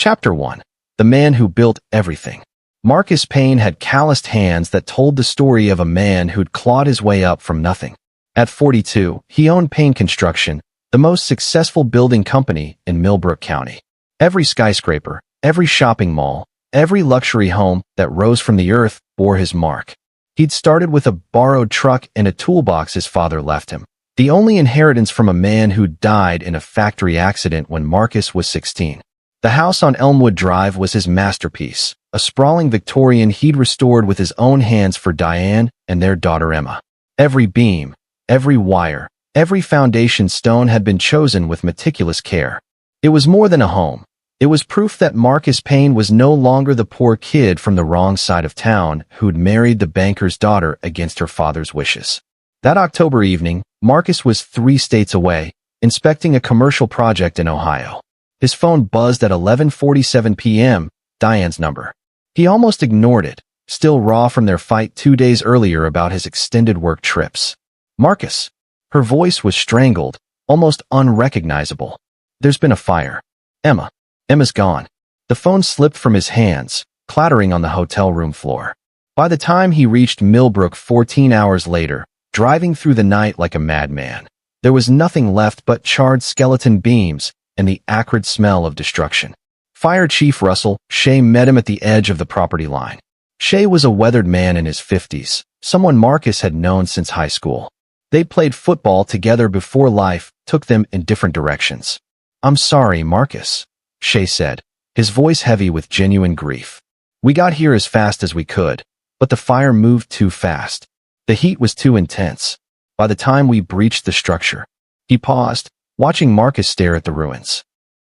Chapter 1. The Man Who Built Everything. Marcus Payne had calloused hands that told the story of a man who'd clawed his way up from nothing. At 42, he owned Payne Construction, the most successful building company in Millbrook County. Every skyscraper, every shopping mall, every luxury home that rose from the earth bore his mark. He'd started with a borrowed truck and a toolbox his father left him, the only inheritance from a man who died in a factory accident when Marcus was 16. The house on Elmwood Drive was his masterpiece, a sprawling Victorian he'd restored with his own hands for Diane and their daughter Emma. Every beam, every wire, every foundation stone had been chosen with meticulous care. It was more than a home. It was proof that Marcus Payne was no longer the poor kid from the wrong side of town who'd married the banker's daughter against her father's wishes. That October evening, Marcus was 3 states away, inspecting a commercial project in Ohio. His phone buzzed at 11:47 p.m., Diane's number. He almost ignored it, still raw from their fight 2 days earlier about his extended work trips. Marcus. Her voice was strangled, almost unrecognizable. There's been a fire. Emma. Emma's gone. The phone slipped from his hands, clattering on the hotel room floor. By the time he reached Millbrook 14 hours later, driving through the night like a madman, there was nothing left but charred skeleton beams and the acrid smell of destruction. Fire Chief Russell Shea met him at the edge of the property line. Shea was a weathered man in his 50s, someone Marcus had known since high school. They'd played football together before life took them in different directions. "I'm sorry, Marcus," Shea said, his voice heavy with genuine grief. "We got here as fast as we could, but the fire moved too fast. The heat was too intense. By the time we breached the structure." He paused, watching Marcus stare at the ruins.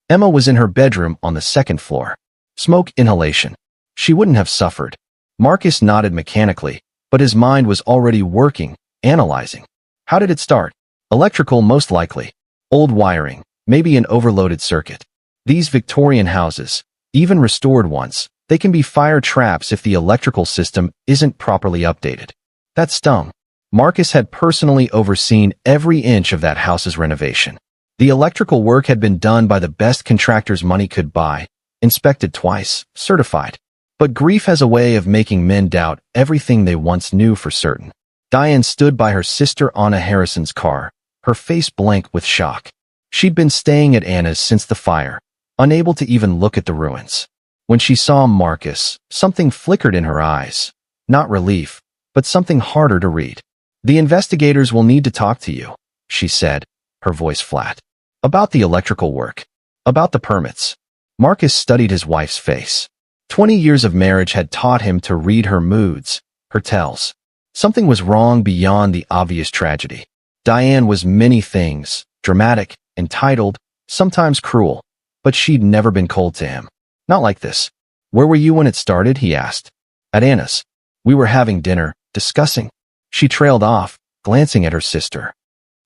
Emma was in her bedroom on the 2nd floor. Smoke inhalation. She wouldn't have suffered. Marcus nodded mechanically, but his mind was already working, analyzing. How did it start? Electrical, most likely. Old wiring, maybe an overloaded circuit. These Victorian houses, even restored ones, they can be fire traps if the electrical system isn't properly updated. That stung. Marcus had personally overseen every inch of that house's renovation. The electrical work had been done by the best contractors money could buy, inspected twice, certified. But grief has a way of making men doubt everything they once knew for certain. Diane stood by her sister Anna Harrison's car, her face blank with shock. She'd been staying at Anna's since the fire, unable to even look at the ruins. When she saw Marcus, something flickered in her eyes. Not relief, but something harder to read. "The investigators will need to talk to you," she said, her voice flat. "About the electrical work. About the permits." Marcus studied his wife's face. 20 years of marriage had taught him to read her moods, her tells. Something was wrong beyond the obvious tragedy. Diane was many things, dramatic, entitled, sometimes cruel, but she'd never been cold to him. Not like this. "Where were you when it started?" he asked. "At Anna's. We were having dinner, discussing." She trailed off, glancing at her sister.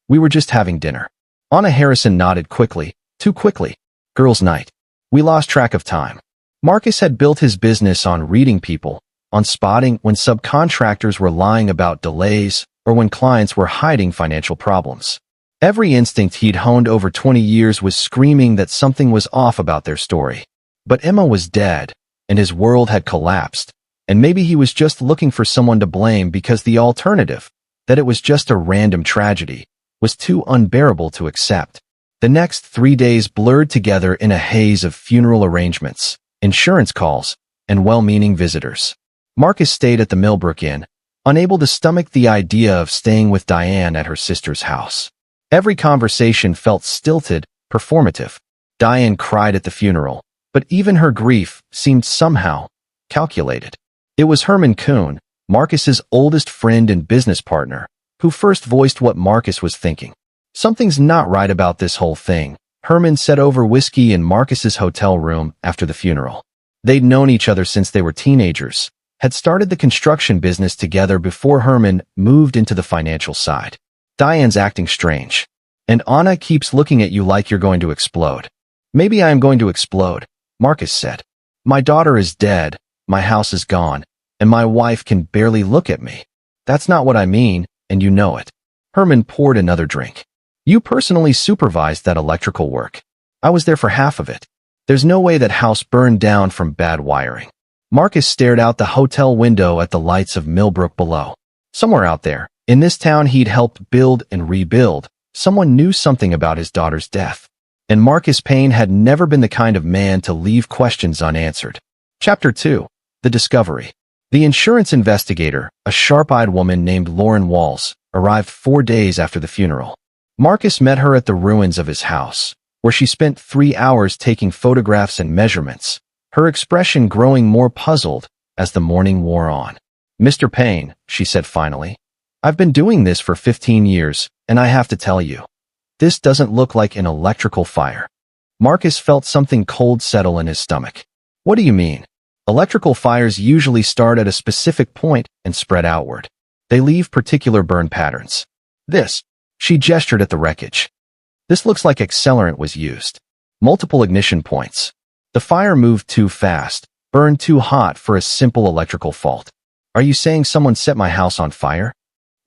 "We were just having dinner." Anna Harrison nodded quickly, too quickly. "Girls' night." We lost track of time. Marcus had built his business on reading people, on spotting when subcontractors were lying about delays or when clients were hiding financial problems. Every instinct he'd honed over 20 years was screaming that something was off about their story. But Emma was dead, and his world had collapsed, and maybe he was just looking for someone to blame because the alternative, that it was just a random tragedy, was too unbearable to accept. The next 3 days blurred together in a haze of funeral arrangements, insurance calls, and well-meaning visitors. Marcus stayed at the Millbrook Inn, unable to stomach the idea of staying with Diane at her sister's house. Every conversation felt stilted, performative. Diane cried at the funeral, but even her grief seemed somehow calculated. It was Herman Kuhn, Marcus's oldest friend and business partner, who first voiced what Marcus was thinking. "Something's not right about this whole thing," Herman said over whiskey in Marcus's hotel room after the funeral. They'd known each other since they were teenagers, had started the construction business together before Herman moved into the financial side. "Diane's acting strange. And Anna keeps looking at you like you're going to explode." "Maybe I am going to explode," Marcus said. "My daughter is dead, my house is gone, and my wife can barely look at me. That's not what I mean, and you know it." Herman poured another drink. "You personally supervised that electrical work. I was there for half of it." There's no way that house burned down from bad wiring. Marcus stared out the hotel window at the lights of Millbrook below. Somewhere out there, in this town he'd helped build and rebuild, someone knew something about his daughter's death. And Marcus Payne had never been the kind of man to leave questions unanswered. Chapter 2. The Discovery. The insurance investigator, a sharp-eyed woman named Lauren Walls, arrived 4 days after the funeral. Marcus met her at the ruins of his house, where she spent 3 hours taking photographs and measurements, her expression growing more puzzled as the morning wore on. "Mr. Payne," she said finally, "I've been doing this for 15 years, and I have to tell you, this doesn't look like an electrical fire." Marcus felt something cold settle in his stomach. "What do you mean?" "Electrical fires usually start at a specific point and spread outward. They leave particular burn patterns. This," she gestured at the wreckage. "This looks like accelerant was used. Multiple ignition points. The fire moved too fast, burned too hot for a simple electrical fault. Are you saying someone set my house on fire?"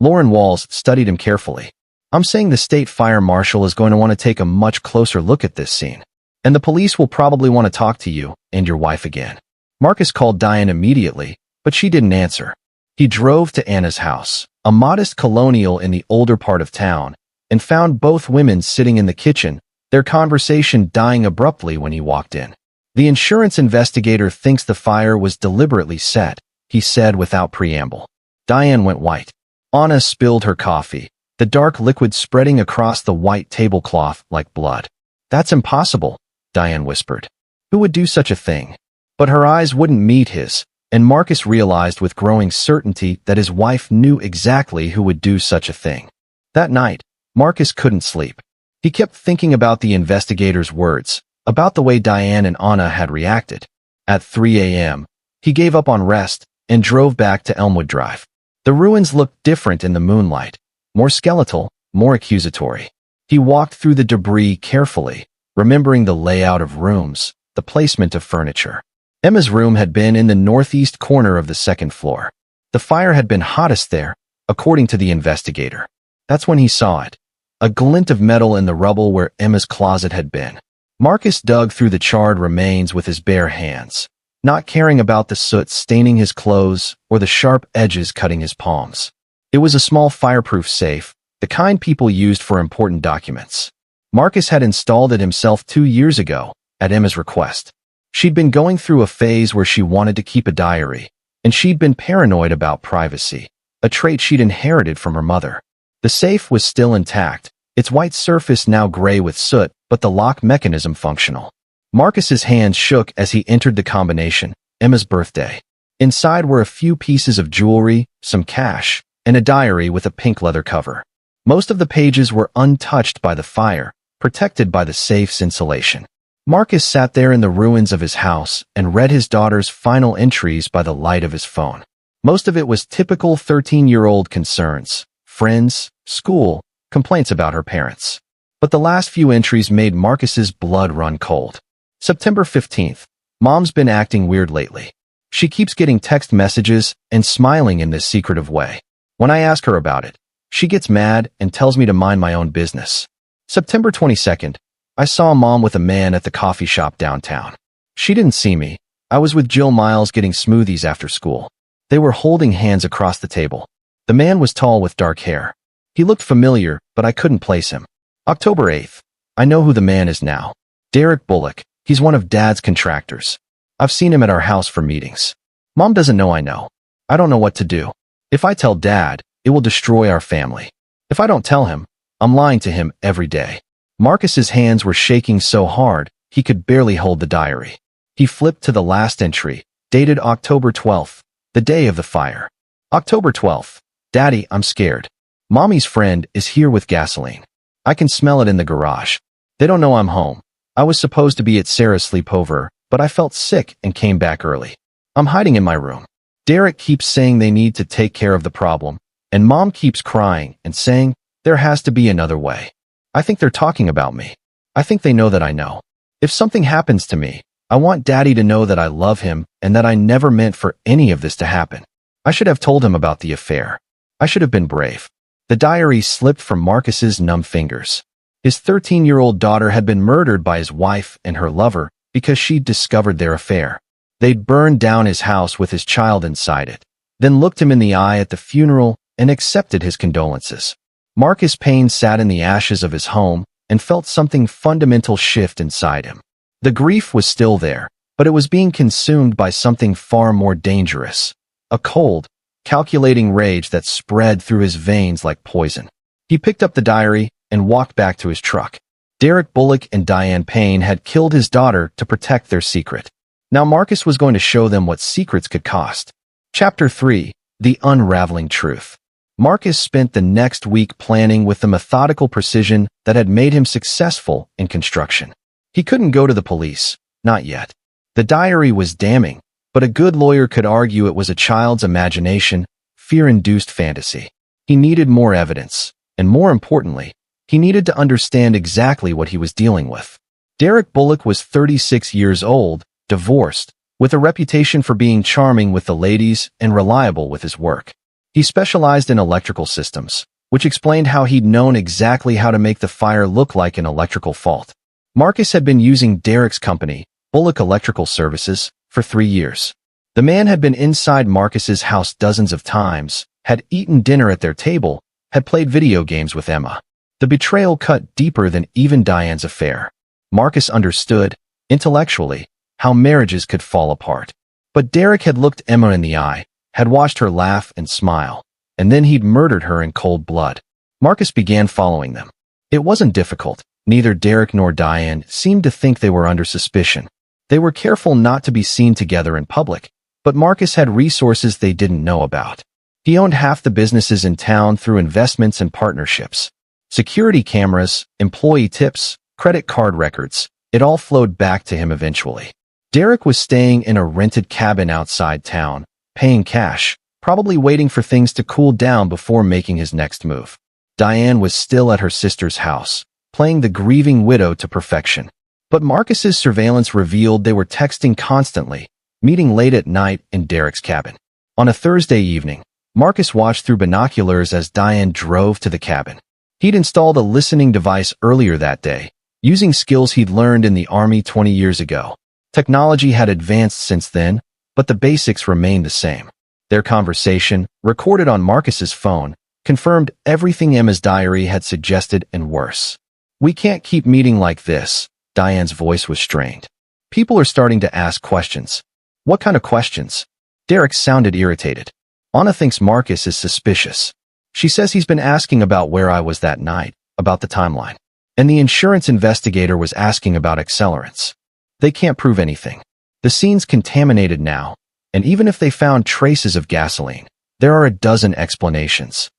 Lauren Walls studied him carefully. "I'm saying the state fire marshal is going to want to take a much closer look at this scene. And the police will probably want to talk to you and your wife again." Marcus called Diane immediately, but she didn't answer. He drove to Anna's house, a modest colonial in the older part of town, and found both women sitting in the kitchen, their conversation dying abruptly when he walked in. "The insurance investigator thinks the fire was deliberately set," he said without preamble. Diane went white. Anna spilled her coffee, the dark liquid spreading across the white tablecloth like blood. "That's impossible," Diane whispered. "Who would do such a thing?" But her eyes wouldn't meet his, and Marcus realized with growing certainty that his wife knew exactly who would do such a thing. That night, Marcus couldn't sleep. He kept thinking about the investigator's words, about the way Diane and Anna had reacted. At 3 a.m., he gave up on rest and drove back to Elmwood Drive. The ruins looked different in the moonlight, more skeletal, more accusatory. He walked through the debris carefully, remembering the layout of rooms, the placement of furniture. Emma's room had been in the northeast corner of the second floor. The fire had been hottest there, according to the investigator. That's when he saw it, a glint of metal in the rubble where Emma's closet had been. Marcus dug through the charred remains with his bare hands, not caring about the soot staining his clothes or the sharp edges cutting his palms. It was a small fireproof safe, the kind people used for important documents. Marcus had installed it himself 2 years ago, at Emma's request. She'd been going through a phase where she wanted to keep a diary, and she'd been paranoid about privacy, a trait she'd inherited from her mother. The safe was still intact, its white surface now gray with soot, but the lock mechanism functional. Marcus's hands shook as he entered the combination, Emma's birthday. Inside were a few pieces of jewelry, some cash, and a diary with a pink leather cover. Most of the pages were untouched by the fire, protected by the safe's insulation. Marcus sat there in the ruins of his house and read his daughter's final entries by the light of his phone. Most of it was typical 13-year-old concerns, friends, school, complaints about her parents. But the last few entries made Marcus's blood run cold. September 15th. Mom's been acting weird lately. She keeps getting text messages and smiling in this secretive way. When I ask her about it, she gets mad and tells me to mind my own business. September 22nd. I saw Mom with a man at the coffee shop downtown. She didn't see me. I was with Jill Miles getting smoothies after school. They were holding hands across the table. The man was tall with dark hair. He looked familiar, but I couldn't place him. October 8th. I know who the man is now. Derek Bullock. He's one of Dad's contractors. I've seen him at our house for meetings. Mom doesn't know I know. I don't know what to do. If I tell Dad, it will destroy our family. If I don't tell him, I'm lying to him every day. Marcus's hands were shaking so hard, he could barely hold the diary. He flipped to the last entry, dated October 12th, the day of the fire. October 12th. Daddy, I'm scared. Mommy's friend is here with gasoline. I can smell it in the garage. They don't know I'm home. I was supposed to be at Sarah's sleepover, but I felt sick and came back early. I'm hiding in my room. Derek keeps saying they need to take care of the problem, and Mom keeps crying and saying there has to be another way. I think they're talking about me. I think they know that I know. If something happens to me, I want Daddy to know that I love him and that I never meant for any of this to happen. I should have told him about the affair. I should have been brave. The diary slipped from Marcus's numb fingers. His 13-year-old daughter had been murdered by his wife and her lover, because she'd discovered their affair. They'd burned down his house with his child inside it, then looked him in the eye at the funeral and accepted his condolences. Marcus Payne sat in the ashes of his home and felt something fundamental shift inside him. The grief was still there, but it was being consumed by something far more dangerous. A cold, calculating rage that spread through his veins like poison. He picked up the diary and walked back to his truck. Derek Bullock and Diane Payne had killed his daughter to protect their secret. Now Marcus was going to show them what secrets could cost. Chapter 3. The Unraveling Truth. Marcus spent the next week planning with the methodical precision that had made him successful in construction. He couldn't go to the police, not yet. The diary was damning, but a good lawyer could argue it was a child's imagination, fear-induced fantasy. He needed more evidence, and more importantly, he needed to understand exactly what he was dealing with. Derek Bullock was 36 years old, divorced, with a reputation for being charming with the ladies and reliable with his work. He specialized in electrical systems, which explained how he'd known exactly how to make the fire look like an electrical fault. Marcus had been using Derek's company, Bullock Electrical Services, for 3 years. The man had been inside Marcus's house dozens of times, had eaten dinner at their table, had played video games with Emma. The betrayal cut deeper than even Diane's affair. Marcus understood, intellectually, how marriages could fall apart. But Derek had looked Emma in the eye, had watched her laugh and smile, and then he'd murdered her in cold blood. Marcus began following them. It wasn't difficult. Neither Derek nor Diane seemed to think they were under suspicion. They were careful not to be seen together in public, but Marcus had resources they didn't know about. He owned half the businesses in town through investments and partnerships. Security cameras, employee tips, credit card records, it all flowed back to him eventually. Derek was staying in a rented cabin outside town, paying cash, probably waiting for things to cool down before making his next move. Diane was still at her sister's house, playing the grieving widow to perfection. But Marcus's surveillance revealed they were texting constantly, meeting late at night in Derek's cabin. On a Thursday evening, Marcus watched through binoculars as Diane drove to the cabin. He'd installed a listening device earlier that day, using skills he'd learned in the Army 20 years ago. Technology had advanced since then, but the basics remained the same. Their conversation, recorded on Marcus's phone, confirmed everything Emma's diary had suggested and worse. "We can't keep meeting like this." Diane's voice was strained. "People are starting to ask questions." "What kind of questions?" Derek sounded irritated. "Anna thinks Marcus is suspicious. She says he's been asking about where I was that night, about the timeline. And the insurance investigator was asking about accelerants. They can't prove anything. The scene's contaminated now, and even if they found traces of gasoline, there are a dozen explanations."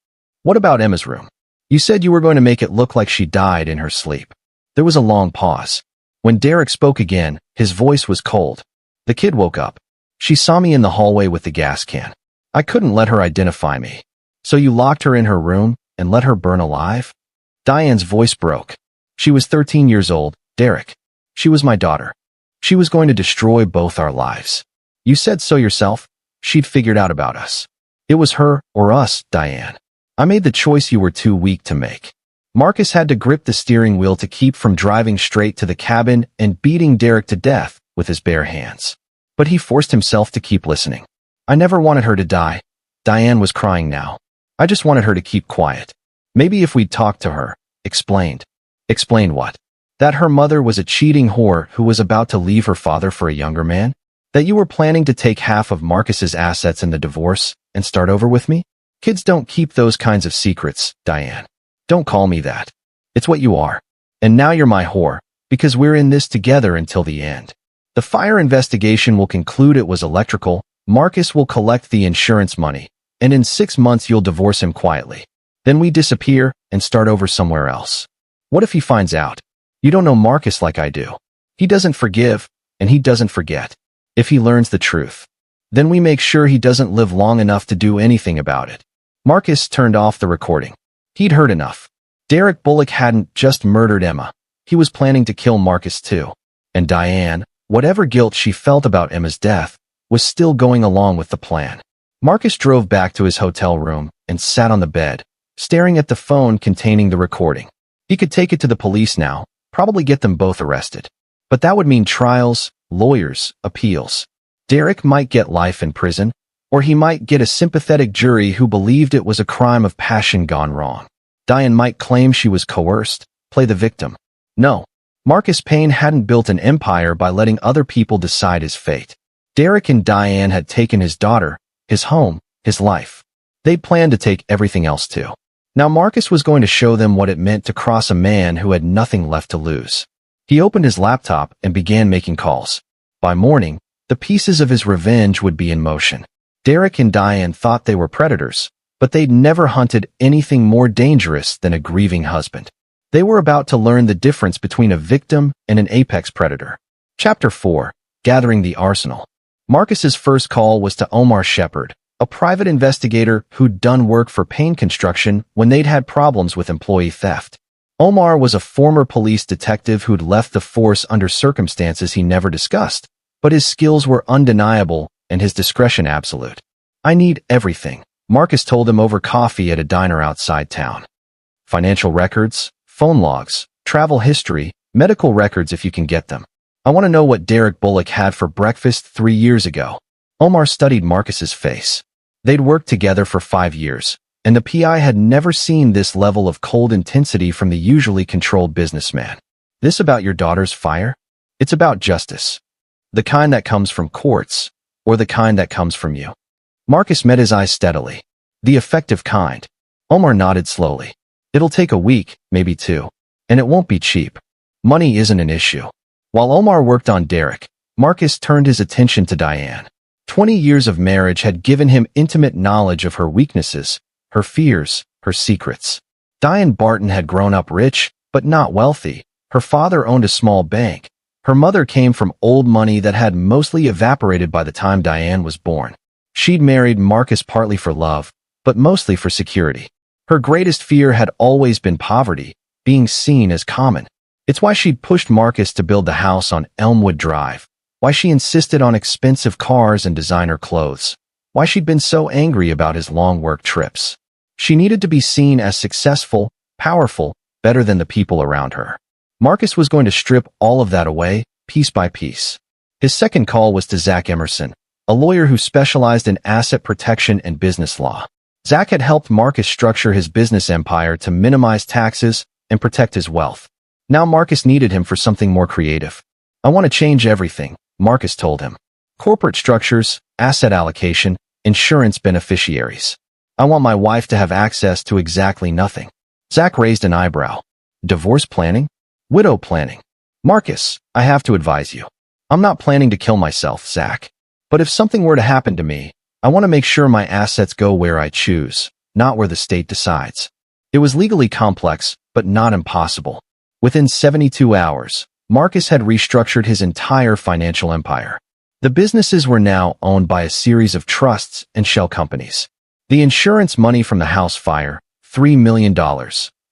"What about Emma's room? You said you were going to make it look like she died in her sleep." There was a long pause. When Derek spoke again, his voice was cold. "The kid woke up. She saw me in the hallway with the gas can. I couldn't let her identify me. So you locked her in her room and let her burn alive?" Diane's voice broke. "She was 13 years old, Derek. She was my daughter. She was going to destroy both our lives. You said so yourself. She'd figured out about us. It was her or us, Diane. I made the choice you were too weak to make." Marcus had to grip the steering wheel to keep from driving straight to the cabin and beating Derek to death with his bare hands. But he forced himself to keep listening. "I never wanted her to die." Diane was crying now. "I just wanted her to keep quiet. Maybe if we'd talked to her." Explained. "Explained what?" "That her mother was a cheating whore who was about to leave her father for a younger man? That you were planning to take half of Marcus's assets in the divorce and start over with me? Kids don't keep those kinds of secrets, Diane. Don't call me that. It's what you are. And now you're my whore, because we're in this together until the end. The fire investigation will conclude it was electrical, Marcus will collect the insurance money, and in 6 months you'll divorce him quietly. Then we disappear and start over somewhere else. What if he finds out? You don't know Marcus like I do. He doesn't forgive, and he doesn't forget. If he learns the truth, then we make sure he doesn't live long enough to do anything about it." Marcus turned off the recording. He'd heard enough. Derek Bullock hadn't just murdered Emma. He was planning to kill Marcus too. And Diane, whatever guilt she felt about Emma's death, was still going along with the plan. Marcus drove back to his hotel room and sat on the bed, staring at the phone containing the recording. He could take it to the police now, probably get them both arrested. But that would mean trials, lawyers, appeals. Derek might get life in prison, or he might get a sympathetic jury who believed it was a crime of passion gone wrong. Diane might claim she was coerced, play the victim. No, Marcus Payne hadn't built an empire by letting other people decide his fate. Derek and Diane had taken his daughter, his home, his life. They planned to take everything else too. Now Marcus was going to show them what it meant to cross a man who had nothing left to lose. He opened his laptop and began making calls. By morning, the pieces of his revenge would be in motion. Derek and Diane thought they were predators, but they'd never hunted anything more dangerous than a grieving husband. They were about to learn the difference between a victim and an apex predator. Chapter 4. Gathering the Arsenal. Marcus's first call was to Omar Shepard, a private investigator who'd done work for Payne Construction when they'd had problems with employee theft. Omar was a former police detective who'd left the force under circumstances he never discussed, but his skills were undeniable and his discretion absolute. "I need everything," Marcus told him over coffee at a diner outside town. "Financial records, phone logs, travel history, medical records if you can get them. I want to know what Derek Bullock had for breakfast 3 years ago." Omar studied Marcus's face. They'd worked together for 5 years, and the PI had never seen this level of cold intensity from the usually controlled businessman. "This about your daughter's fire? It's about justice. The kind that comes from courts, or the kind that comes from you?" Marcus met his eyes steadily. "The effective kind." Omar nodded slowly. "It'll take a week, maybe 2. And it won't be cheap. Money isn't an issue." While Omar worked on Derek, Marcus turned his attention to Diane. 20 years of marriage had given him intimate knowledge of her weaknesses, her fears, her secrets. Diane Barton had grown up rich, but not wealthy. Her father owned a small bank. Her mother came from old money that had mostly evaporated by the time Diane was born. She'd married Marcus partly for love, but mostly for security. Her greatest fear had always been poverty, being seen as common. It's why she'd pushed Marcus to build the house on Elmwood Drive, why she insisted on expensive cars and designer clothes, why she'd been so angry about his long work trips. She needed to be seen as successful, powerful, better than the people around her. Marcus was going to strip all of that away, piece by piece. His second call was to Zach Emerson, a lawyer who specialized in asset protection and business law. Zach had helped Marcus structure his business empire to minimize taxes and protect his wealth. Now Marcus needed him for something more creative. "I want to change everything," Marcus told him. "Corporate structures, asset allocation, insurance beneficiaries. I want my wife to have access to exactly nothing." Zach raised an eyebrow. "Divorce planning? Widow planning?" "Marcus, I have to advise you. I'm not planning to kill myself, Zach. But if something were to happen to me, I want to make sure my assets go where I choose, not where the state decides." It was legally complex, but not impossible. Within 72 hours, Marcus had restructured his entire financial empire. The businesses were now owned by a series of trusts and shell companies. The insurance money from the house fire, $3 million,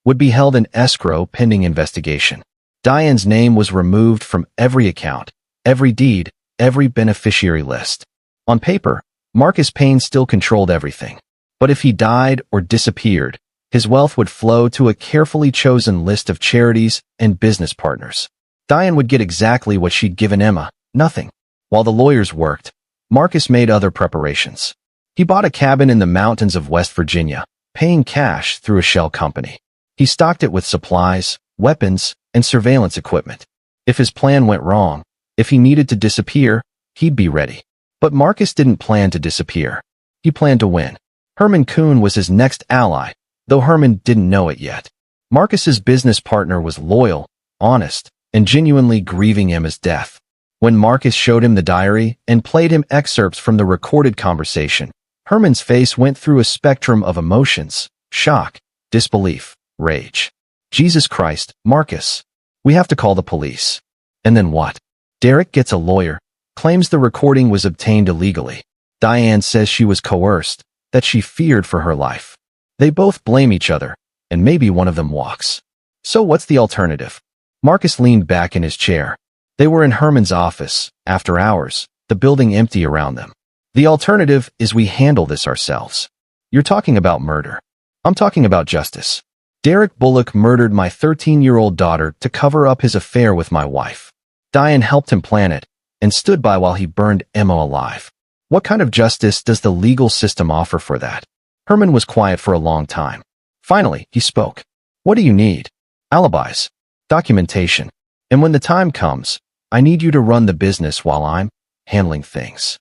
would be held in escrow pending investigation. Diane's name was removed from every account, every deed, every beneficiary list. On paper, Marcus Payne still controlled everything. But if he died or disappeared, his wealth would flow to a carefully chosen list of charities and business partners. Diane would get exactly what she'd given Emma, nothing. While the lawyers worked, Marcus made other preparations. He bought a cabin in the mountains of West Virginia, paying cash through a shell company. He stocked it with supplies, weapons, and surveillance equipment. If his plan went wrong, if he needed to disappear, he'd be ready. But Marcus didn't plan to disappear. He planned to win. Herman Kuhn was his next ally, though Herman didn't know it yet. Marcus's business partner was loyal, honest, and genuinely grieving Emma's death. When Marcus showed him the diary and played him excerpts from the recorded conversation, Herman's face went through a spectrum of emotions: shock, disbelief, rage. "Jesus Christ, Marcus. We have to call the police." And then what? Derek gets a lawyer, claims the recording was obtained illegally. Diane says she was coerced, that she feared for her life. They both blame each other, and maybe one of them walks. So what's the alternative? Marcus leaned back in his chair. They were in Herman's office, after hours, the building empty around them. "The alternative is we handle this ourselves." "You're talking about murder." "I'm talking about justice. Derek Bullock murdered my 13-year-old daughter to cover up his affair with my wife. Diane helped him plan it and stood by while he burned Emma alive. What kind of justice does the legal system offer for that? Herman was quiet for a long time. Finally, he spoke. What do you need? Alibis. Documentation. And when the time comes, I need you to run the business while I'm handling things.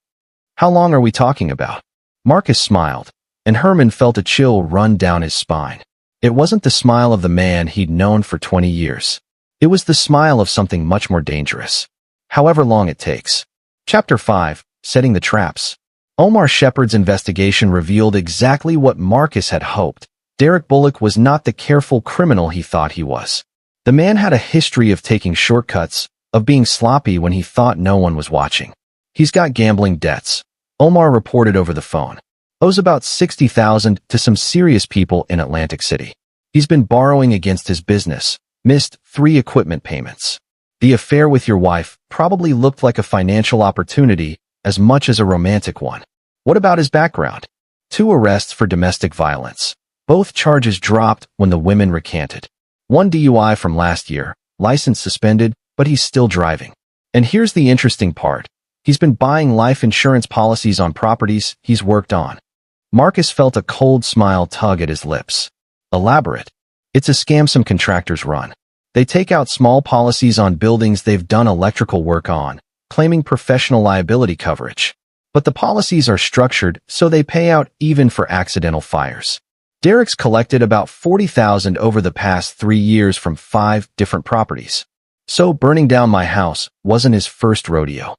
How long are we talking about? Marcus smiled, and Herman felt a chill run down his spine. It wasn't the smile of the man he'd known for 20 years. It was the smile of something much more dangerous. However long it takes. Chapter 5, Setting the Traps. Omar Shepard's investigation revealed exactly what Marcus had hoped. Derek Bullock was not the careful criminal he thought he was. The man had a history of taking shortcuts, of being sloppy when he thought no one was watching. He's got gambling debts, Omar reported over the phone. Owes about $60,000 to some serious people in Atlantic City. He's been borrowing against his business, missed 3 equipment payments. The affair with your wife probably looked like a financial opportunity as much as a romantic one. What about his background? 2 arrests for domestic violence. Both charges dropped when the women recanted. 1 DUI from last year, license suspended, but he's still driving. And here's the interesting part. He's been buying life insurance policies on properties he's worked on. Marcus felt a cold smile tug at his lips. Elaborate. It's a scam some contractors run. They take out small policies on buildings they've done electrical work on, claiming professional liability coverage. But the policies are structured so they pay out even for accidental fires. Derek's collected about $40,000 over the past 3 years from 5 different properties. So burning down my house wasn't his first rodeo.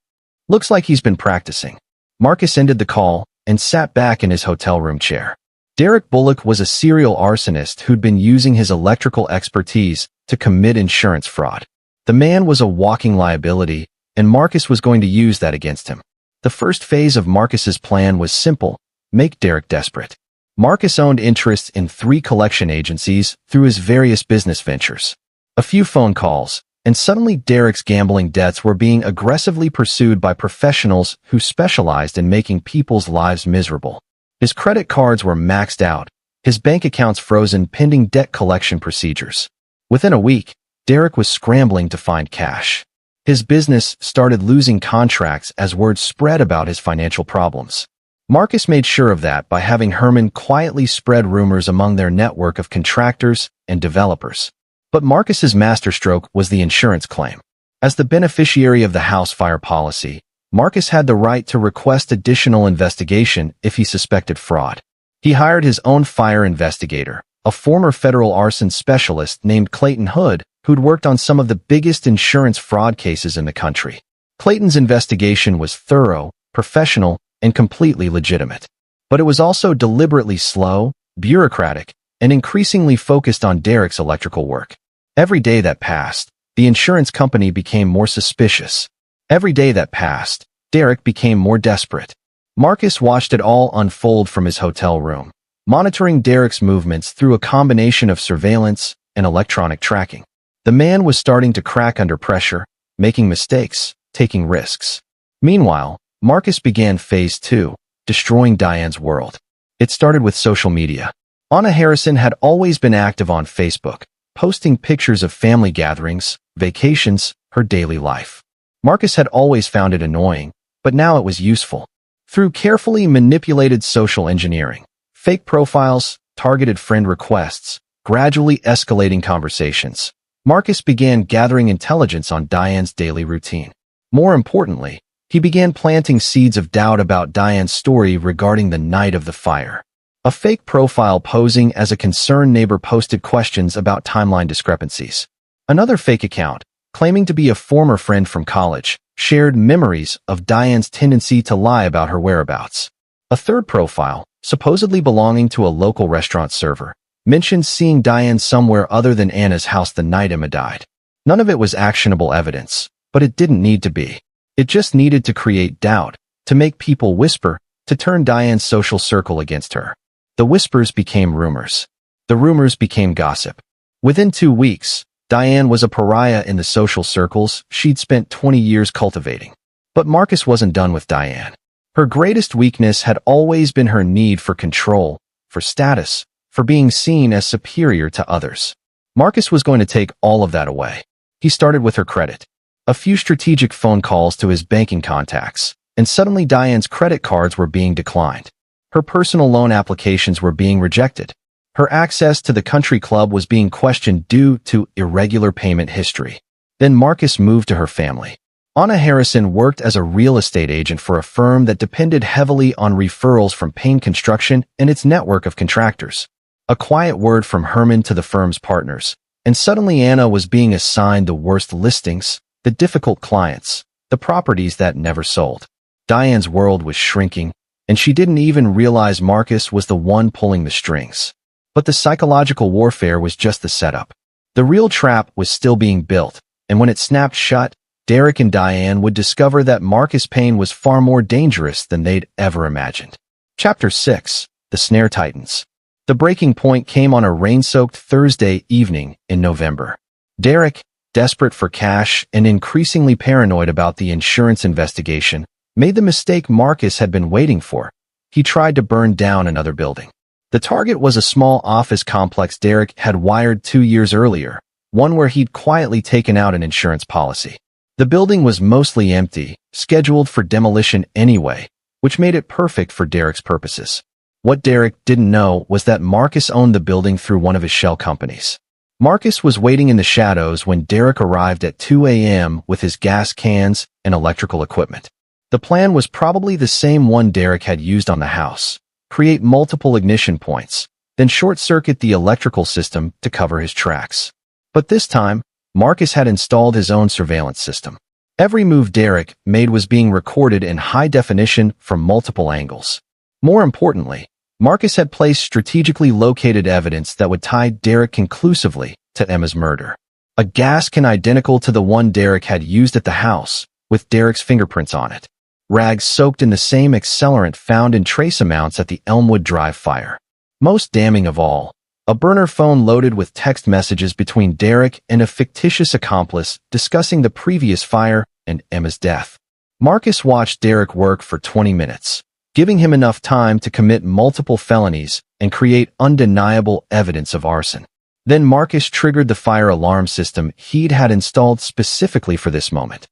Looks like he's been practicing. Marcus ended the call and sat back in his hotel room chair. Derek Bullock was a serial arsonist who'd been using his electrical expertise to commit insurance fraud. The man was a walking liability, and Marcus was going to use that against him. The first phase of Marcus's plan was simple: make Derek desperate. Marcus owned interests in 3 collection agencies through his various business ventures. A few phone calls, and suddenly Derek's gambling debts were being aggressively pursued by professionals who specialized in making people's lives miserable. His credit cards were maxed out, his bank accounts frozen pending debt collection procedures. Within a week, Derek was scrambling to find cash. His business started losing contracts as word spread about his financial problems. Marcus made sure of that by having Herman quietly spread rumors among their network of contractors and developers. But Marcus's masterstroke was the insurance claim. As the beneficiary of the house fire policy, Marcus had the right to request additional investigation if he suspected fraud. He hired his own fire investigator, a former federal arson specialist named Clayton Hood, who'd worked on some of the biggest insurance fraud cases in the country. Clayton's investigation was thorough, professional, and completely legitimate. But it was also deliberately slow, bureaucratic, and increasingly focused on Derek's electrical work. Every day that passed, the insurance company became more suspicious. Every day that passed, Derek became more desperate. Marcus watched it all unfold from his hotel room, monitoring Derek's movements through a combination of surveillance and electronic tracking. The man was starting to crack under pressure, making mistakes, taking risks. Meanwhile, Marcus began phase 2, destroying Diane's world. It started with social media. Anna Harrison had always been active on Facebook, posting pictures of family gatherings, vacations, her daily life. Marcus had always found it annoying, but now it was useful. Through carefully manipulated social engineering, fake profiles, targeted friend requests, gradually escalating conversations, Marcus began gathering intelligence on Diane's daily routine. More importantly, he began planting seeds of doubt about Diane's story regarding the night of the fire. A fake profile posing as a concerned neighbor posted questions about timeline discrepancies. Another fake account, claiming to be a former friend from college, shared memories of Diane's tendency to lie about her whereabouts. A third profile, supposedly belonging to a local restaurant server, mentioned seeing Diane somewhere other than Anna's house the night Emma died. None of it was actionable evidence, but it didn't need to be. It just needed to create doubt, to make people whisper, to turn Diane's social circle against her. The whispers became rumors. The rumors became gossip. Within 2 weeks, Diane was a pariah in the social circles she'd spent 20 years cultivating. But Marcus wasn't done with Diane. Her greatest weakness had always been her need for control, for status, for being seen as superior to others. Marcus was going to take all of that away. He started with her credit. A few strategic phone calls to his banking contacts, and suddenly Diane's credit cards were being declined. Her personal loan applications were being rejected. Her access to the country club was being questioned due to irregular payment history. Then Marcus moved to her family. Anna Harrison worked as a real estate agent for a firm that depended heavily on referrals from Payne Construction and its network of contractors. A quiet word from Herman to the firm's partners, and suddenly Anna was being assigned the worst listings, the difficult clients, the properties that never sold. Diane's world was shrinking, and she didn't even realize Marcus was the one pulling the strings. But the psychological warfare was just the setup. The real trap was still being built, and when it snapped shut, Derek and Diane would discover that Marcus Payne was far more dangerous than they'd ever imagined. Chapter 6. The Snare Tightens. The breaking point came on a rain-soaked Thursday evening in November. Derek, desperate for cash and increasingly paranoid about the insurance investigation, made the mistake Marcus had been waiting for. He tried to burn down another building. The target was a small office complex Derek had wired 2 years earlier, one where he'd quietly taken out an insurance policy. The building was mostly empty, scheduled for demolition anyway, which made it perfect for Derek's purposes. What Derek didn't know was that Marcus owned the building through one of his shell companies. Marcus was waiting in the shadows when Derek arrived at 2 a.m. with his gas cans and electrical equipment. The plan was probably the same one Derek had used on the house: create multiple ignition points, then short-circuit the electrical system to cover his tracks. But this time, Marcus had installed his own surveillance system. Every move Derek made was being recorded in high definition from multiple angles. More importantly, Marcus had placed strategically located evidence that would tie Derek conclusively to Emma's murder. A gas can identical to the one Derek had used at the house, with Derek's fingerprints on it. Rags soaked in the same accelerant found in trace amounts at the Elmwood Drive fire. Most damning of all, a burner phone loaded with text messages between Derek and a fictitious accomplice discussing the previous fire and Emma's death. Marcus watched Derek work for 20 minutes, giving him enough time to commit multiple felonies and create undeniable evidence of arson. Then Marcus triggered the fire alarm system he'd had installed specifically for this moment.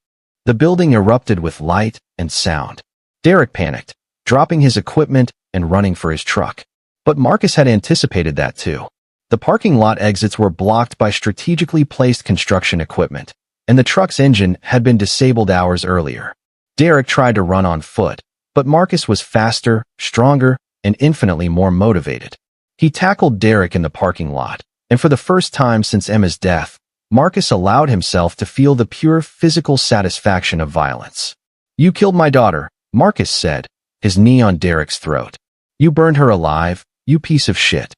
The building erupted with light and sound. Derek panicked, dropping his equipment and running for his truck. But Marcus had anticipated that too. The parking lot exits were blocked by strategically placed construction equipment, and the truck's engine had been disabled hours earlier. Derek tried to run on foot, but Marcus was faster, stronger, and infinitely more motivated. He tackled Derek in the parking lot, and for the first time since Emma's death, Marcus allowed himself to feel the pure physical satisfaction of violence. "You killed my daughter," Marcus said, his knee on Derek's throat. "You burned her alive, you piece of shit."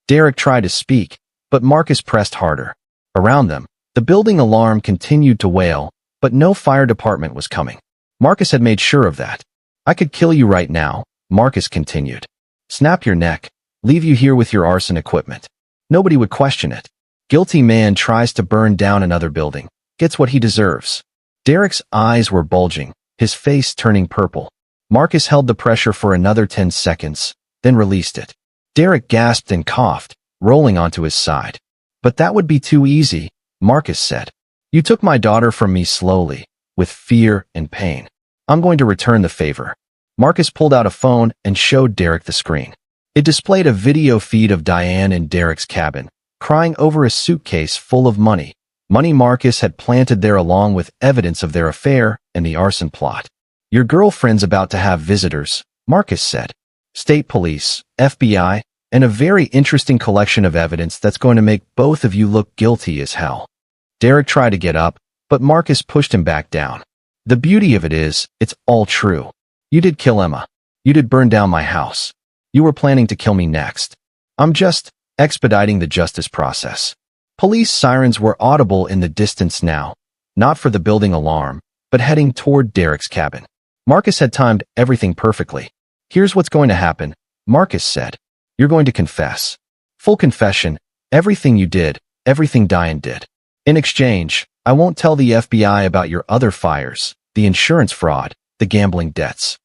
Derek tried to speak, but Marcus pressed harder. Around them, the building alarm continued to wail, but no fire department was coming. Marcus had made sure of that. "I could kill you right now," Marcus continued. "Snap your neck, leave you here with your arson equipment. Nobody would question it. Guilty man tries to burn down another building, gets what he deserves." Derek's eyes were bulging, his face turning purple. Marcus held the pressure for another 10 seconds, then released it. Derek gasped and coughed, rolling onto his side. "But that would be too easy," Marcus said. "You took my daughter from me slowly, with fear and pain. I'm going to return the favor." Marcus pulled out a phone and showed Derek the screen. It displayed a video feed of Diane in Derek's cabin, crying over a suitcase full of money. Money Marcus had planted there along with evidence of their affair and the arson plot. "Your girlfriend's about to have visitors," Marcus said. "State police, FBI, and a very interesting collection of evidence that's going to make both of you look guilty as hell." Derek tried to get up, but Marcus pushed him back down. "The beauty of it is, it's all true. You did kill Emma. You did burn down my house. You were planning to kill me next. I'm just expediting the justice process." Police sirens were audible in the distance now, not for the building alarm, but heading toward Derek's cabin. Marcus had timed everything perfectly. "Here's what's going to happen," Marcus said. "You're going to confess. Full confession, everything you did, everything Diane did. In exchange, I won't tell the FBI about your other fires, the insurance fraud, the gambling debts.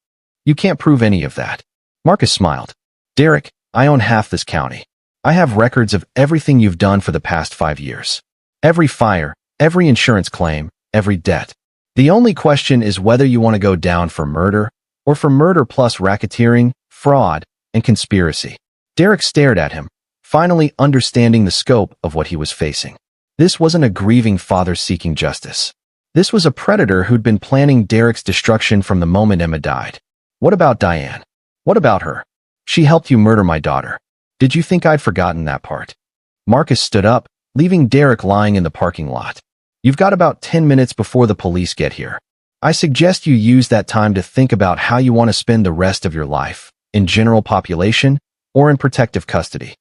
You can't prove any of that." Marcus smiled. "Derek, I own half this county. I have records of everything you've done for the past 5 years. Every fire, every insurance claim, every debt. The only question is whether you want to go down for murder or for murder plus racketeering, fraud, and conspiracy. Derek stared at him, finally understanding the scope of what he was facing. This wasn't a grieving father seeking justice. This was a predator who'd been planning Derek's destruction from the moment Emma died. What about Diane? What about her? She helped you murder my daughter. Did you think I'd forgotten that part? Marcus stood up, leaving Derek lying in the parking lot. You've got about 10 minutes before the police get here. I suggest you use that time to think about how you want to spend the rest of your life, in general population or in protective custody.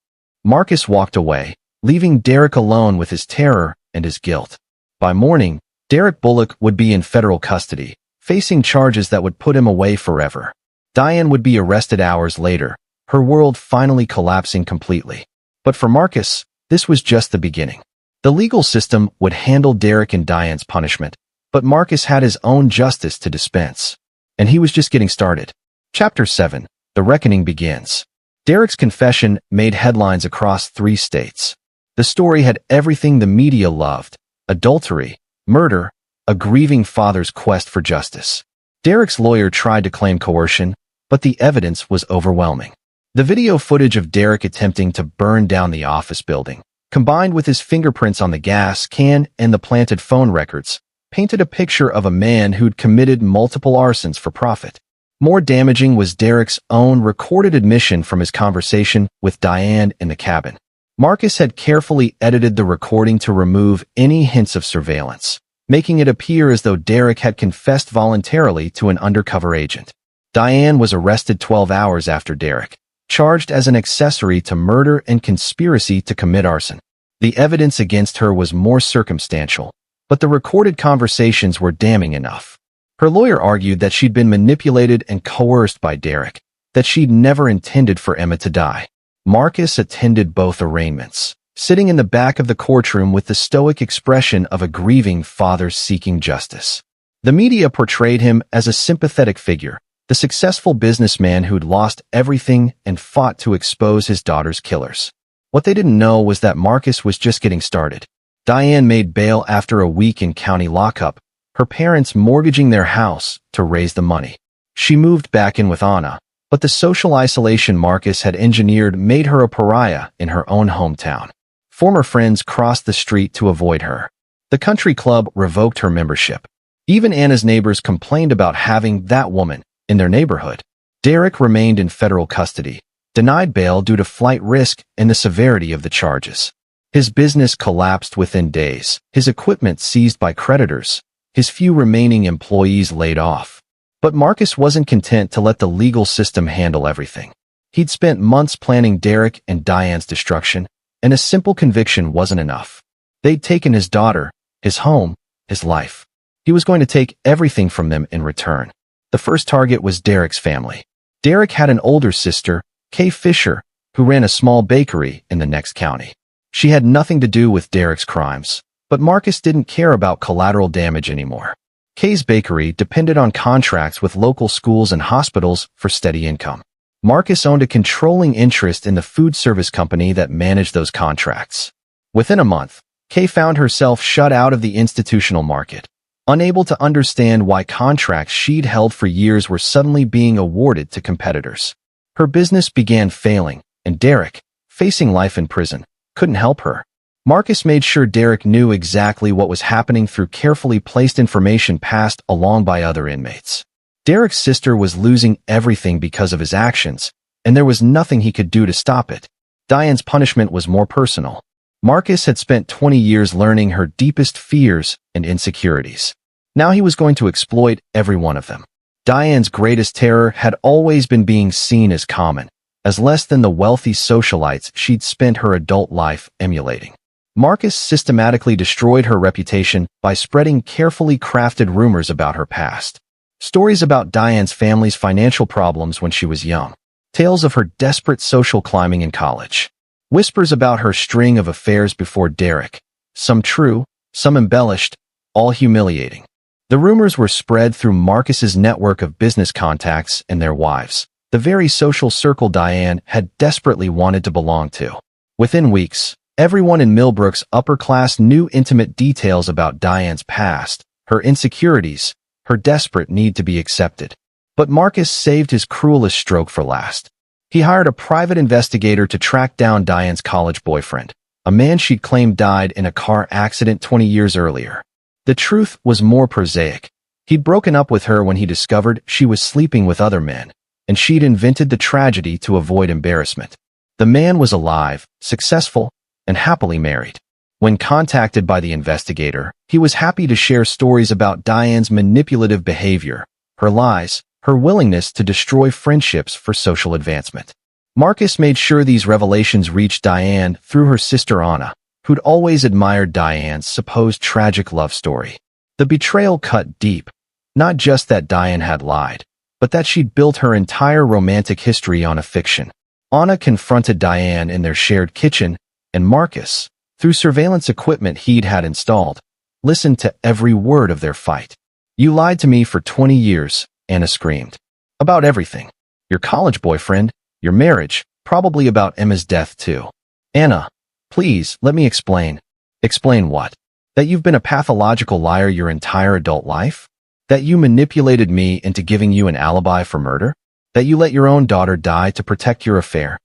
Marcus walked away, leaving Derek alone with his terror and his guilt. By morning, Derek Bullock would be in federal custody, facing charges that would put him away forever. Diane would be arrested hours later, her world finally collapsing completely. But for Marcus, this was just the beginning. The legal system would handle Derek and Diane's punishment, but Marcus had his own justice to dispense. And he was just getting started. Chapter 7. The Reckoning begins. Derek's confession made headlines across 3 states. The story had everything the media loved: adultery, murder, a grieving father's quest for justice. Derek's lawyer tried to claim coercion, but the evidence was overwhelming. The video footage of Derek attempting to burn down the office building, combined with his fingerprints on the gas can and the planted phone records, painted a picture of a man who'd committed multiple arsons for profit. More damaging was Derek's own recorded admission from his conversation with Diane in the cabin. Marcus had carefully edited the recording to remove any hints of surveillance, making it appear as though Derek had confessed voluntarily to an undercover agent. Diane was arrested 12 hours after Derek, charged as an accessory to murder and conspiracy to commit arson. The evidence against her was more circumstantial, but the recorded conversations were damning enough. Her lawyer argued that she'd been manipulated and coerced by Derek, that she'd never intended for Emma to die. Marcus attended both arraignments, sitting in the back of the courtroom with the stoic expression of a grieving father seeking justice. The media portrayed him as a sympathetic figure, the successful businessman who'd lost everything and fought to expose his daughter's killers. What they didn't know was that Marcus was just getting started. Diane made bail after a week in county lockup, her parents mortgaging their house to raise the money. She moved back in with Anna, but the social isolation Marcus had engineered made her a pariah in her own hometown. Former friends crossed the street to avoid her. The country club revoked her membership. Even Anna's neighbors complained about having that woman in their neighborhood. Derek remained in federal custody, denied bail due to flight risk and the severity of the charges. His business collapsed within days, his equipment seized by creditors, his few remaining employees laid off. But Marcus wasn't content to let the legal system handle everything. He'd spent months planning Derek and Diane's destruction, and a simple conviction wasn't enough. They'd taken his daughter, his home, his life. He was going to take everything from them in return. The first target was Derek's family. Derek had an older sister, Kay Fisher, who ran a small bakery in the next county. She had nothing to do with Derek's crimes, but Marcus didn't care about collateral damage anymore. Kay's bakery depended on contracts with local schools and hospitals for steady income. Marcus owned a controlling interest in the food service company that managed those contracts. Within a month, Kay found herself shut out of the institutional market, unable to understand why contracts she'd held for years were suddenly being awarded to competitors. Her business began failing, and Derek, facing life in prison, couldn't help her. Marcus made sure Derek knew exactly what was happening through carefully placed information passed along by other inmates. Derek's sister was losing everything because of his actions, and there was nothing he could do to stop it. Diane's punishment was more personal. Marcus had spent 20 years learning her deepest fears and insecurities. Now he was going to exploit every one of them. Diane's greatest terror had always been being seen as common, as less than the wealthy socialites she'd spent her adult life emulating. Marcus systematically destroyed her reputation by spreading carefully crafted rumors about her past. Stories about Diane's family's financial problems when she was young. Tales of her desperate social climbing in college. Whispers about her string of affairs before Derek. Some true, some embellished, all humiliating. The rumors were spread through Marcus's network of business contacts and their wives, the very social circle Diane had desperately wanted to belong to. Within weeks, everyone in Millbrook's upper class knew intimate details about Diane's past, her insecurities, her desperate need to be accepted. But Marcus saved his cruelest stroke for last. He hired a private investigator to track down Diane's college boyfriend, a man she'd claimed died in a car accident 20 years earlier. The truth was more prosaic. He'd broken up with her when he discovered she was sleeping with other men, and she'd invented the tragedy to avoid embarrassment. The man was alive, successful, and happily married. When contacted by the investigator, he was happy to share stories about Diane's manipulative behavior, her lies, her willingness to destroy friendships for social advancement. Marcus made sure these revelations reached Diane through her sister Anna, who'd always admired Diane's supposed tragic love story. The betrayal cut deep, not just that Diane had lied, but that she'd built her entire romantic history on a fiction. Anna confronted Diane in their shared kitchen, and Marcus, through surveillance equipment he'd had installed, listened to every word of their fight. "You lied to me for 20 years, Anna screamed. "About everything. Your college boyfriend, your marriage, probably about Emma's death too." "Anna, please, let me explain." "Explain what? That you've been a pathological liar your entire adult life? That you manipulated me into giving you an alibi for murder? That you let your own daughter die to protect your affair?"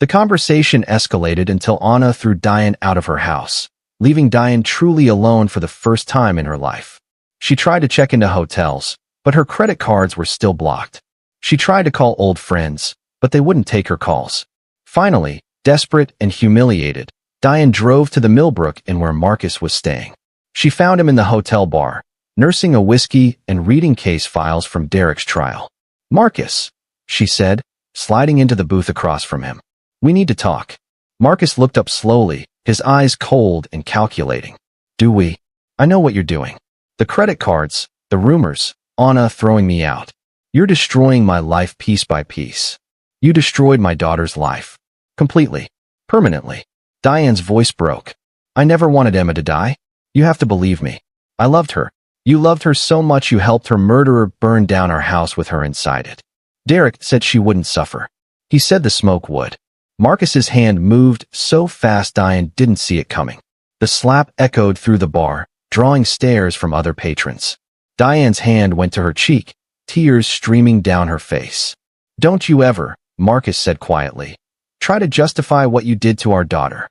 The conversation escalated until Anna threw Diane out of her house, leaving Diane truly alone for the first time in her life. She tried to check into hotels, but her credit cards were still blocked. She tried to call old friends, but they wouldn't take her calls. Finally, desperate and humiliated, Diane drove to the Millbrook Inn where Marcus was staying. She found him in the hotel bar, nursing a whiskey and reading case files from Derek's trial. "Marcus," she said, sliding into the booth across from him. "We need to talk." Marcus looked up slowly, his eyes cold and calculating. "Do we? I know what you're doing. The credit cards, the rumors, Anna throwing me out. You're destroying my life piece by piece. You destroyed my daughter's life. Completely. Permanently." Diane's voice broke. "I never wanted Emma to die. You have to believe me. I loved her. You loved her so much you helped her murderer burn down our house with her inside it. Derek said she wouldn't suffer. He said the smoke would." Marcus's hand moved so fast Diane didn't see it coming. The slap echoed through the bar, drawing stares from other patrons. Diane's hand went to her cheek, tears streaming down her face. "Don't you ever," Marcus said quietly, "try to justify what you did to our daughter."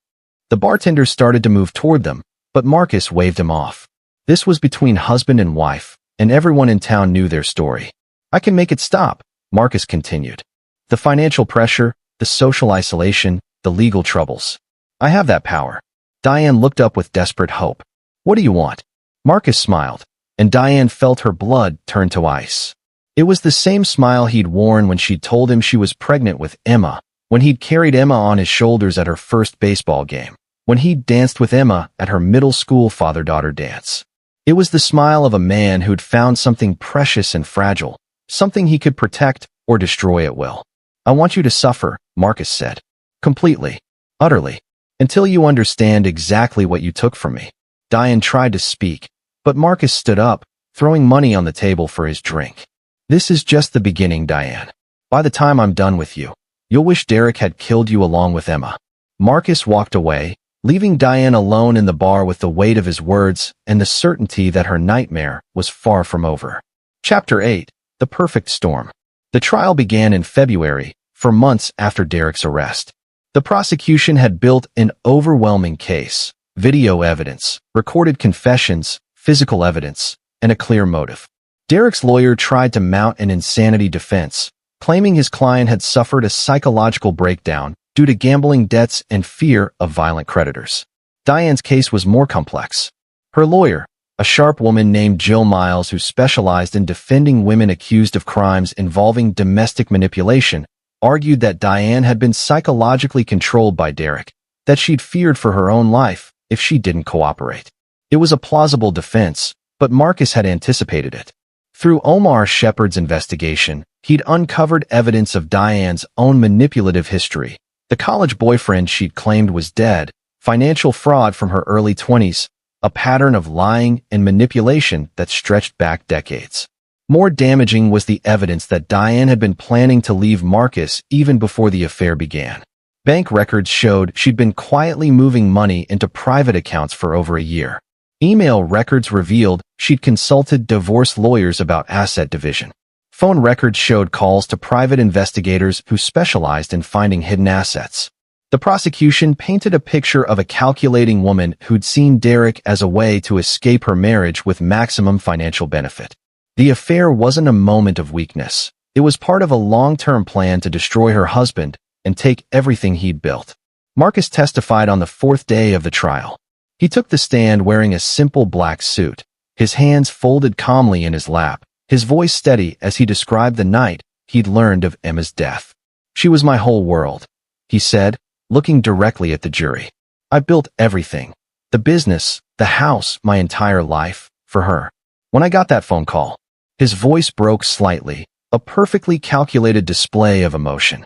The bartender started to move toward them, but Marcus waved him off. This was between husband and wife, and everyone in town knew their story. "I can make it stop," Marcus continued. "The financial pressure, the social isolation, the legal troubles. I have that power." Diane looked up with desperate hope. "What do you want?" Marcus smiled, and Diane felt her blood turn to ice. It was the same smile he'd worn when she'd told him she was pregnant with Emma, when he'd carried Emma on his shoulders at her first baseball game, when he'd danced with Emma at her middle school father-daughter dance. It was the smile of a man who'd found something precious and fragile, something he could protect or destroy at will. "I want you to suffer," Marcus said. "Completely. Utterly. Until you understand exactly what you took from me." Diane tried to speak, but Marcus stood up, throwing money on the table for his drink. "This is just the beginning, Diane. By the time I'm done with you, you'll wish Derek had killed you along with Emma." Marcus walked away, leaving Diane alone in the bar with the weight of his words and the certainty that her nightmare was far from over. Chapter 8. The Perfect Storm. The trial began in February, 4 months after Derek's arrest. The prosecution had built an overwhelming case: video evidence, recorded confessions, physical evidence, and a clear motive. Derek's lawyer tried to mount an insanity defense, claiming his client had suffered a psychological breakdown due to gambling debts and fear of violent creditors. Diane's case was more complex. Her lawyer, a sharp woman named Jill Miles who specialized in defending women accused of crimes involving domestic manipulation, argued that Diane had been psychologically controlled by Derek, that she'd feared for her own life if she didn't cooperate. It was a plausible defense, but Marcus had anticipated it. Through Omar Shepard's investigation, he'd uncovered evidence of Diane's own manipulative history: the college boyfriend she'd claimed was dead, financial fraud from her early 20s, a pattern of lying and manipulation that stretched back decades. More damaging was the evidence that Diane had been planning to leave Marcus even before the affair began. Bank records showed she'd been quietly moving money into private accounts for over a year. Email records revealed she'd consulted divorce lawyers about asset division. Phone records showed calls to private investigators who specialized in finding hidden assets. The prosecution painted a picture of a calculating woman who'd seen Derek as a way to escape her marriage with maximum financial benefit. The affair wasn't a moment of weakness. It was part of a long-term plan to destroy her husband and take everything he'd built. Marcus testified on the fourth day of the trial. He took the stand wearing a simple black suit, his hands folded calmly in his lap, his voice steady as he described the night he'd learned of Emma's death. "She was my whole world," he said, looking directly at the jury. "I built everything, the business, the house, my entire life, for her. When I got that phone call," his voice broke slightly, a perfectly calculated display of emotion,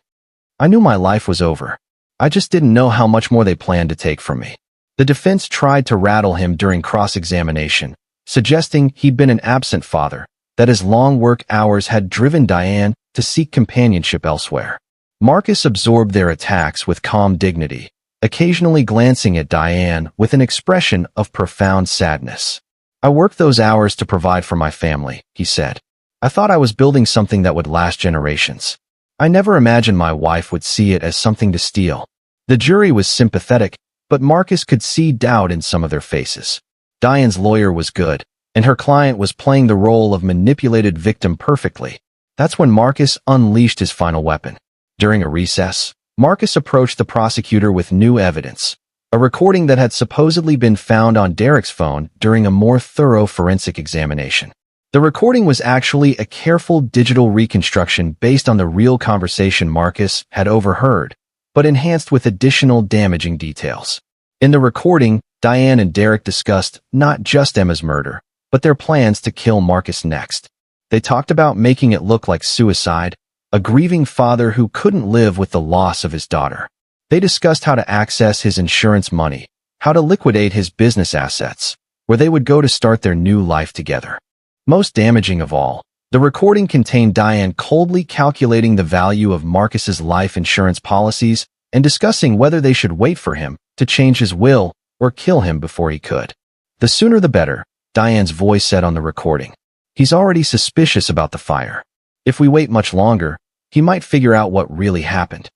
"I knew my life was over. I just didn't know how much more they planned to take from me." The defense tried to rattle him during cross-examination, suggesting he'd been an absent father, that his long work hours had driven Diane to seek companionship elsewhere. Marcus absorbed their attacks with calm dignity, occasionally glancing at Diane with an expression of profound sadness. "I worked those hours to provide for my family," he said. "I thought I was building something that would last generations. I never imagined my wife would see it as something to steal." The jury was sympathetic, but Marcus could see doubt in some of their faces. Diane's lawyer was good, and her client was playing the role of manipulated victim perfectly. That's when Marcus unleashed his final weapon. During a recess, Marcus approached the prosecutor with new evidence, a recording that had supposedly been found on Derek's phone during a more thorough forensic examination. The recording was actually a careful digital reconstruction based on the real conversation Marcus had overheard, but enhanced with additional damaging details. In the recording, Diane and Derek discussed not just Emma's murder, but their plans to kill Marcus next. They talked about making it look like suicide, a grieving father who couldn't live with the loss of his daughter. They discussed how to access his insurance money, how to liquidate his business assets, where they would go to start their new life together. Most damaging of all, the recording contained Diane coldly calculating the value of Marcus's life insurance policies and discussing whether they should wait for him to change his will or kill him before he could. "The sooner the better," Diane's voice said on the recording. "He's already suspicious about the fire. If we wait much longer, he might figure out what really happened."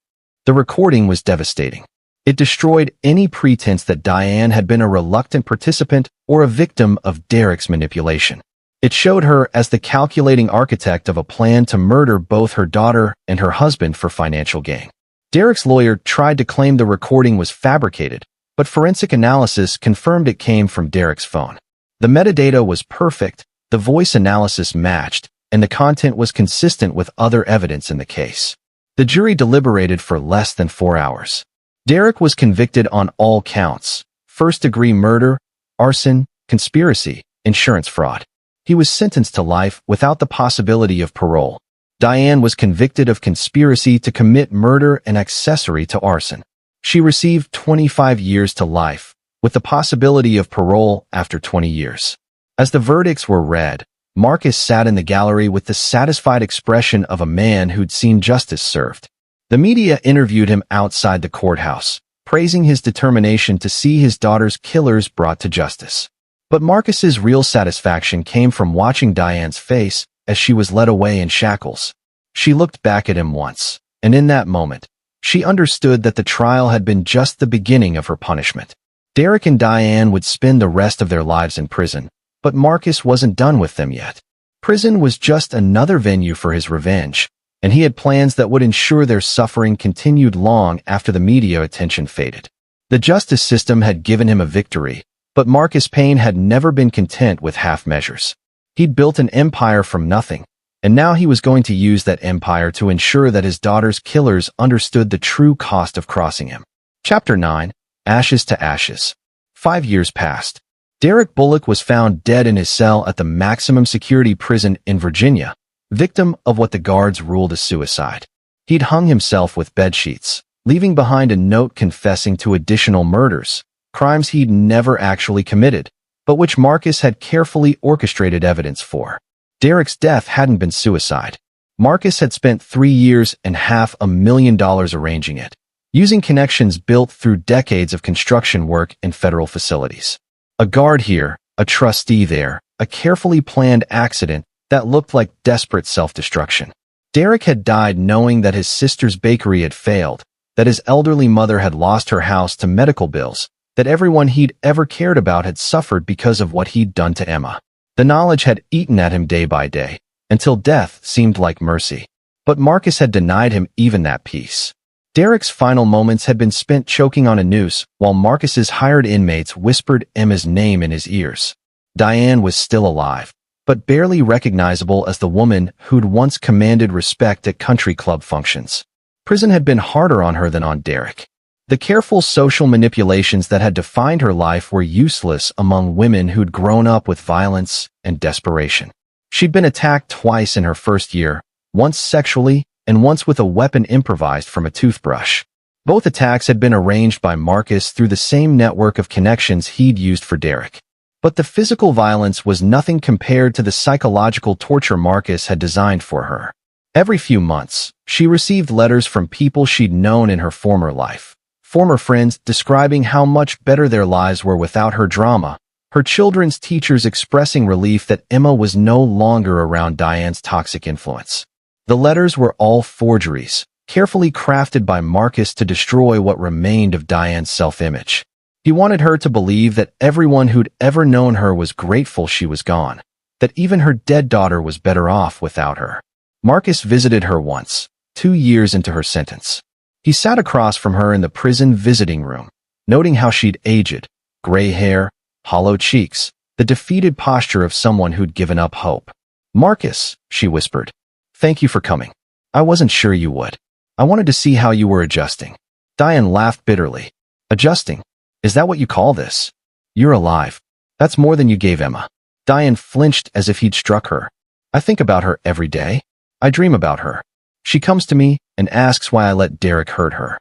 The recording was devastating. It destroyed any pretense that Diane had been a reluctant participant or a victim of Derek's manipulation. It showed her as the calculating architect of a plan to murder both her daughter and her husband for financial gain. Derek's lawyer tried to claim the recording was fabricated, but forensic analysis confirmed it came from Derek's phone. The metadata was perfect, the voice analysis matched, and the content was consistent with other evidence in the case. The jury deliberated for less than 4 hours. Derek was convicted on all counts: first-degree murder, arson, conspiracy, insurance fraud. He was sentenced to life without the possibility of parole. Diane was convicted of conspiracy to commit murder and accessory to arson. She received 25 years to life, with the possibility of parole after 20 years. As the verdicts were read, Marcus sat in the gallery with the satisfied expression of a man who'd seen justice served. The media interviewed him outside the courthouse, praising his determination to see his daughter's killers brought to justice. But Marcus's real satisfaction came from watching Diane's face as she was led away in shackles. She looked back at him once, and in that moment, she understood that the trial had been just the beginning of her punishment. Derek and Diane would spend the rest of their lives in prison, but Marcus wasn't done with them yet. Prison was just another venue for his revenge, and he had plans that would ensure their suffering continued long after the media attention faded. The justice system had given him a victory, but Marcus Payne had never been content with half measures. He'd built an empire from nothing, and now he was going to use that empire to ensure that his daughter's killers understood the true cost of crossing him. Chapter 9: Ashes to Ashes. 5 years passed. Derek Bullock was found dead in his cell at the maximum security prison in Virginia, victim of what the guards ruled as suicide. He'd hung himself with bedsheets, leaving behind a note confessing to additional murders, crimes he'd never actually committed, but which Marcus had carefully orchestrated evidence for. Derek's death hadn't been suicide. Marcus had spent 3 years and $500,000 arranging it, using connections built through decades of construction work in federal facilities. A guard here, a trustee there, a carefully planned accident that looked like desperate self-destruction. Derek had died knowing that his sister's bakery had failed, that his elderly mother had lost her house to medical bills, that everyone he'd ever cared about had suffered because of what he'd done to Emma. The knowledge had eaten at him day by day, until death seemed like mercy. But Marcus had denied him even that peace. Derek's final moments had been spent choking on a noose, while Marcus's hired inmates whispered Emma's name in his ears. Diane was still alive, but barely recognizable as the woman who'd once commanded respect at country club functions. Prison had been harder on her than on Derek. The careful social manipulations that had defined her life were useless among women who'd grown up with violence and desperation. She'd been attacked twice in her first year, once sexually and once with a weapon improvised from a toothbrush. Both attacks had been arranged by Marcus through the same network of connections he'd used for Derek. But the physical violence was nothing compared to the psychological torture Marcus had designed for her. Every few months, she received letters from people she'd known in her former life. Former friends describing how much better their lives were without her drama, her children's teachers expressing relief that Emma was no longer around Diane's toxic influence. The letters were all forgeries, carefully crafted by Marcus to destroy what remained of Diane's self-image. He wanted her to believe that everyone who'd ever known her was grateful she was gone, that even her dead daughter was better off without her. Marcus visited her once, 2 years into her sentence. He sat across from her in the prison visiting room, noting how she'd aged, gray hair, hollow cheeks, the defeated posture of someone who'd given up hope. "Marcus," she whispered, "thank you for coming. I wasn't sure you would. I wanted to see how you were adjusting." Diane laughed bitterly. "Adjusting? Is that what you call this? You're alive. That's more than you gave Emma." Diane flinched as if he'd struck her. "I think about her every day. I dream about her. She comes to me and asks why I let Derek hurt her."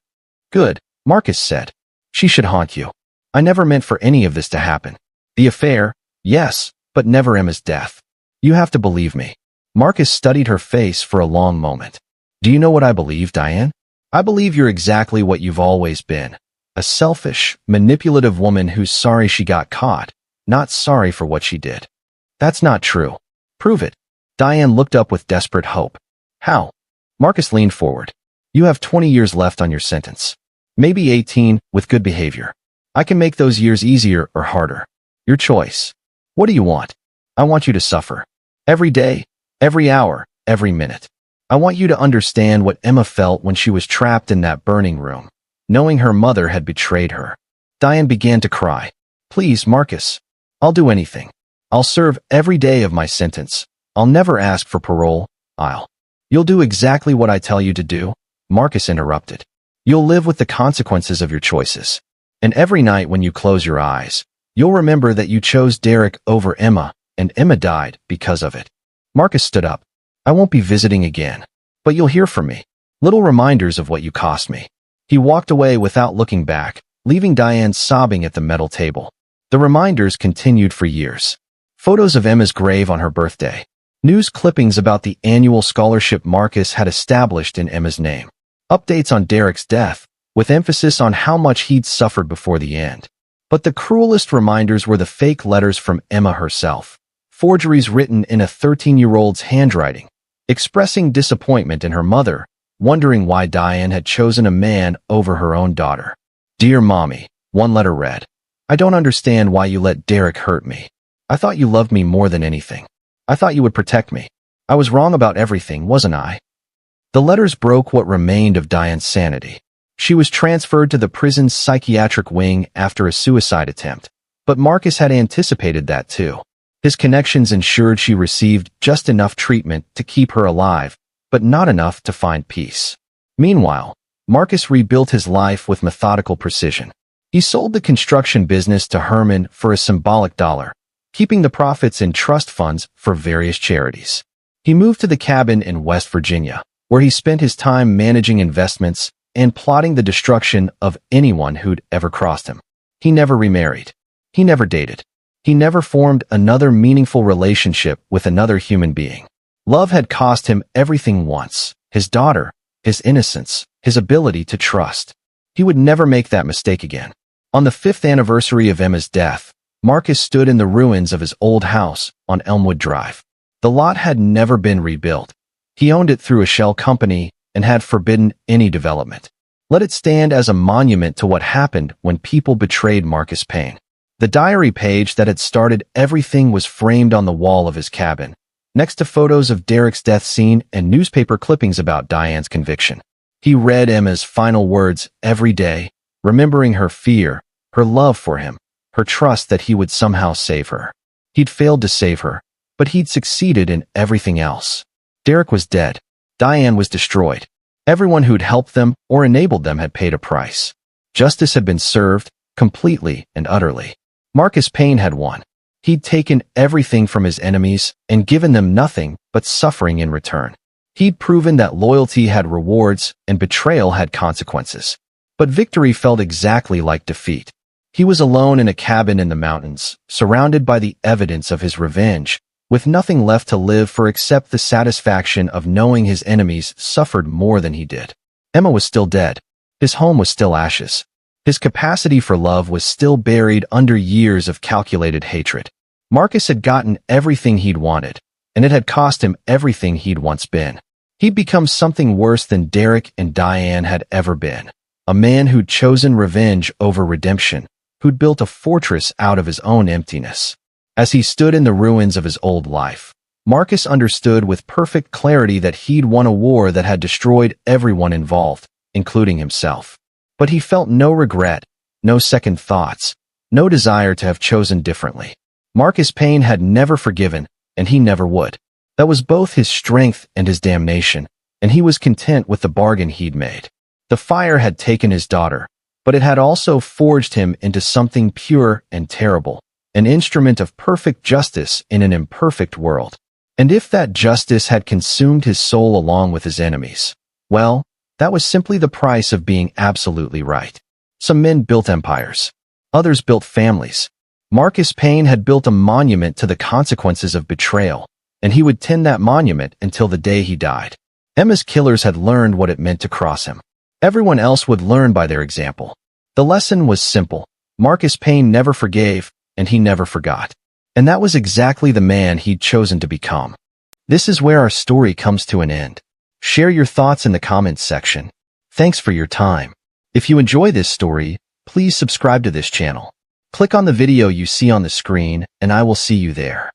"Good," Marcus said. "She should haunt you. I never meant for any of this to happen. The affair, yes, but never Emma's death. You have to believe me." Marcus studied her face for a long moment. "Do you know what I believe, Diane? I believe you're exactly what you've always been. A selfish, manipulative woman who's sorry she got caught, not sorry for what she did." "That's not true. Prove it." Diane looked up with desperate hope. "How?" Marcus leaned forward. "You have 20 years left on your sentence. Maybe 18 with good behavior. I can make those years easier or harder. Your choice. What do you want? I want you to suffer. Every day, every hour, every minute. I want you to understand what Emma felt when she was trapped in that burning room, knowing her mother had betrayed her." Diane began to cry. "Please, Marcus. I'll do anything. I'll serve every day of my sentence. I'll never ask for parole. You'll do exactly what I tell you to do," Marcus interrupted. "You'll live with the consequences of your choices. And every night when you close your eyes, you'll remember that you chose Derek over Emma, and Emma died because of it." Marcus stood up. "I won't be visiting again, but you'll hear from me. Little reminders of what you cost me." He walked away without looking back, leaving Diane sobbing at the metal table. The reminders continued for years. Photos of Emma's grave on her birthday. News clippings about the annual scholarship Marcus had established in Emma's name. Updates on Derek's death, with emphasis on how much he'd suffered before the end. But the cruelest reminders were the fake letters from Emma herself. Forgeries written in a 13-year-old's handwriting, expressing disappointment in her mother, wondering why Diane had chosen a man over her own daughter. "Dear Mommy," one letter read, "I don't understand why you let Derek hurt me. I thought you loved me more than anything. I thought you would protect me. I was wrong about everything, wasn't I?" The letters broke what remained of Diane's sanity. She was transferred to the prison's psychiatric wing after a suicide attempt, but Marcus had anticipated that too. His connections ensured she received just enough treatment to keep her alive, but not enough to find peace. Meanwhile, Marcus rebuilt his life with methodical precision. He sold the construction business to Herman for a symbolic $1, keeping the profits in trust funds for various charities. He moved to the cabin in West Virginia, where he spent his time managing investments and plotting the destruction of anyone who'd ever crossed him. He never remarried. He never dated. He never formed another meaningful relationship with another human being. Love had cost him everything once: his daughter, his innocence, his ability to trust. He would never make that mistake again. On the 5th anniversary of Emma's death, Marcus stood in the ruins of his old house on Elmwood Drive. The lot had never been rebuilt. He owned it through a shell company and had forbidden any development. Let it stand as a monument to what happened when people betrayed Marcus Payne. The diary page that had started everything was framed on the wall of his cabin, next to photos of Derek's death scene and newspaper clippings about Diane's conviction. He read Emma's final words every day, remembering her fear, her love for him, her trust that he would somehow save her. He'd failed to save her, but he'd succeeded in everything else. Derek was dead. Diane was destroyed. Everyone who'd helped them or enabled them had paid a price. Justice had been served, completely and utterly. Marcus Payne had won. He'd taken everything from his enemies and given them nothing but suffering in return. He'd proven that loyalty had rewards and betrayal had consequences. But victory felt exactly like defeat. He was alone in a cabin in the mountains, surrounded by the evidence of his revenge, with nothing left to live for except the satisfaction of knowing his enemies suffered more than he did. Emma was still dead. His home was still ashes. His capacity for love was still buried under years of calculated hatred. Marcus had gotten everything he'd wanted, and it had cost him everything he'd once been. He'd become something worse than Derek and Diane had ever been. A man who'd chosen revenge over redemption, who'd built a fortress out of his own emptiness. As he stood in the ruins of his old life, Marcus understood with perfect clarity that he'd won a war that had destroyed everyone involved, including himself. But he felt no regret, no second thoughts, no desire to have chosen differently. Marcus Payne had never forgiven, and he never would. That was both his strength and his damnation, and he was content with the bargain he'd made. The fire had taken his daughter, but it had also forged him into something pure and terrible, an instrument of perfect justice in an imperfect world. And if that justice had consumed his soul along with his enemies, well, that was simply the price of being absolutely right. Some men built empires. Others built families. Marcus Payne had built a monument to the consequences of betrayal, and he would tend that monument until the day he died. Emma's killers had learned what it meant to cross him. Everyone else would learn by their example. The lesson was simple. Marcus Payne never forgave, and he never forgot. And that was exactly the man he'd chosen to become. This is where our story comes to an end. Share your thoughts in the comments section. Thanks for your time. If you enjoy this story, please subscribe to this channel. Click on the video you see on the screen, and I will see you there.